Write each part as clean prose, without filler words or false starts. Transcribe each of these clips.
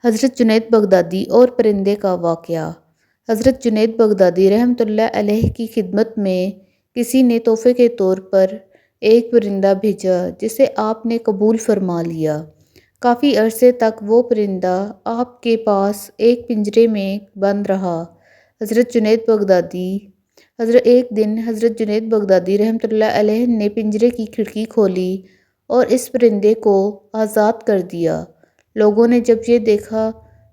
حضرت جنید بغدادی اور پرندے کا واقعہ۔ حضرت جنید بغدادی رحمۃ اللہ علیہ کی خدمت میں کسی نے تحفے کے طور پر ایک پرندہ بھیجا جسے آپ نے قبول فرما لیا۔ کافی عرصے تک وہ پرندہ آپ کے پاس ایک پنجرے میں بند رہا۔ ایک دن حضرت جنید بغدادی رحمۃ اللہ علیہ نے پنجرے کی کھڑکی کھولی اور اس پرندے کو آزاد کر دیا۔ لوگوں نے جب یہ دیکھا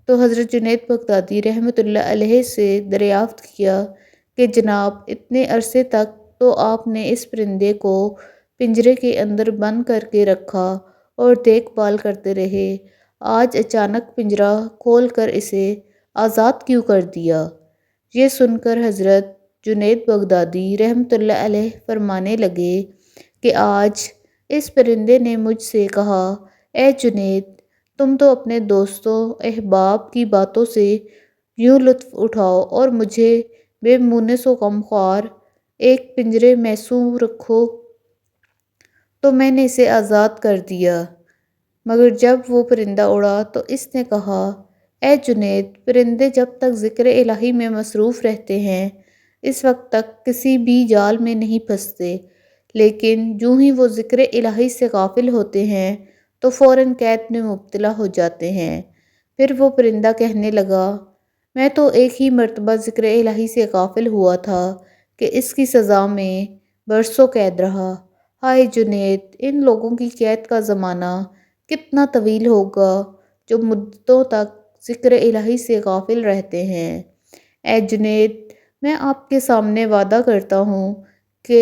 تو حضرت جنید بغدادی رحمۃ اللہ علیہ سے دریافت کیا کہ جناب، اتنے عرصے تک تو آپ نے اس پرندے کو پنجرے کے اندر بند کر کے رکھا اور دیکھ بھال کرتے رہے، آج اچانک پنجرہ کھول کر اسے آزاد کیوں کر دیا؟ یہ سن کر حضرت جنید بغدادی رحمۃ اللہ علیہ فرمانے لگے کہ آج اس پرندے نے مجھ سے کہا، اے جنید، تم تو اپنے دوستوں احباب کی باتوں سے یوں لطف اٹھاؤ اور مجھے بے مونس و غمخوار ایک پنجرے محصور رکھو، تو میں نے اسے آزاد کر دیا۔ مگر جب وہ پرندہ اڑا تو اس نے کہا، اے جنید، پرندے جب تک ذکر الہی میں مصروف رہتے ہیں اس وقت تک کسی بھی جال میں نہیں پھنستے، لیکن جوں ہی وہ ذکر الہی سے غافل ہوتے ہیں تو فوراً قید میں مبتلا ہو جاتے ہیں۔ پھر وہ پرندہ کہنے لگا، میں تو ایک ہی مرتبہ ذکر الہی سے غافل ہوا تھا کہ اس کی سزا میں برسوں قید رہا۔ ہائے جنید، ان لوگوں کی قید کا زمانہ کتنا طویل ہوگا جو مدتوں تک ذکر الہی سے غافل رہتے ہیں۔ اے جنید، میں آپ کے سامنے وعدہ کرتا ہوں کہ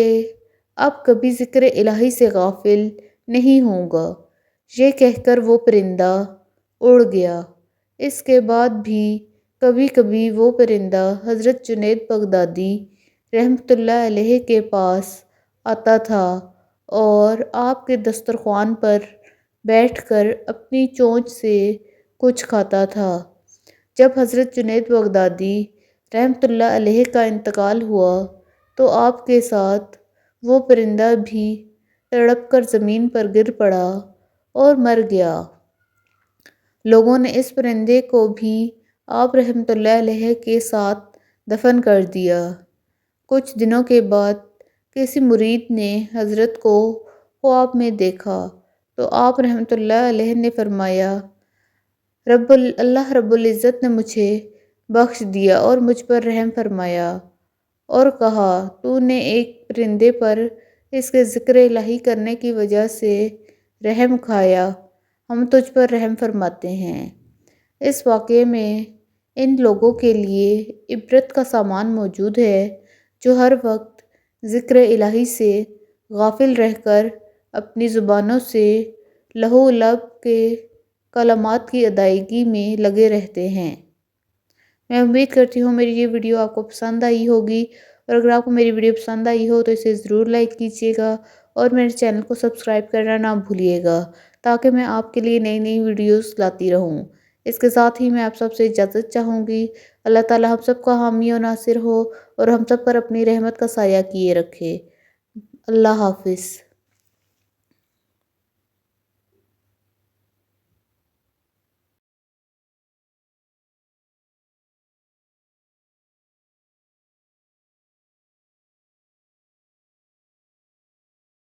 اب کبھی ذکر الہی سے غافل نہیں ہوں گا۔ یہ کہہ کر وہ پرندہ اڑ گیا۔ اس کے بعد بھی کبھی کبھی وہ پرندہ حضرت جنید بغدادی رحمۃ اللہ علیہ کے پاس آتا تھا اور آپ کے دسترخوان پر بیٹھ کر اپنی چونچ سے کچھ کھاتا تھا۔ جب حضرت جنید بغدادی رحمۃ اللہ علیہ کا انتقال ہوا تو آپ کے ساتھ وہ پرندہ بھی تڑپ کر زمین پر گر پڑا اور مر گیا۔ لوگوں نے اس پرندے کو بھی آپ رحمۃ اللہ علیہ کے ساتھ دفن کر دیا۔ کچھ دنوں کے بعد کسی مرید نے حضرت کو خواب میں دیکھا تو آپ رحمۃ اللہ علیہ نے فرمایا، اللہ رب العزت نے مجھے بخش دیا اور مجھ پر رحم فرمایا، اور کہا، تو نے ایک پرندے پر اس کے ذکر الہی کرنے کی وجہ سے رحم کھایا، ہم تجھ پر رحم فرماتے ہیں۔ اس واقعے میں ان لوگوں کے لیے عبرت کا سامان موجود ہے جو ہر وقت ذکر الہی سے غافل رہ کر اپنی زبانوں سے لہو لعب کے کلمات کی ادائیگی میں لگے رہتے ہیں۔ میں امید کرتی ہوں میری یہ ویڈیو آپ کو پسند آئی ہوگی، اور اگر آپ کو میری ویڈیو پسند آئی ہو تو اسے ضرور لائک کیجیے گا اور میرے چینل کو سبسکرائب کرنا نہ بھولیے گا تاکہ میں آپ کے لیے نئی نئی ویڈیوز لاتی رہوں۔ اس کے ساتھ ہی میں آپ سب سے اجازت چاہوں گی۔ اللہ تعالیٰ ہم سب کا حامی و ناصر ہو اور ہم سب پر اپنی رحمت کا سایہ کیے رکھے۔ اللہ حافظ۔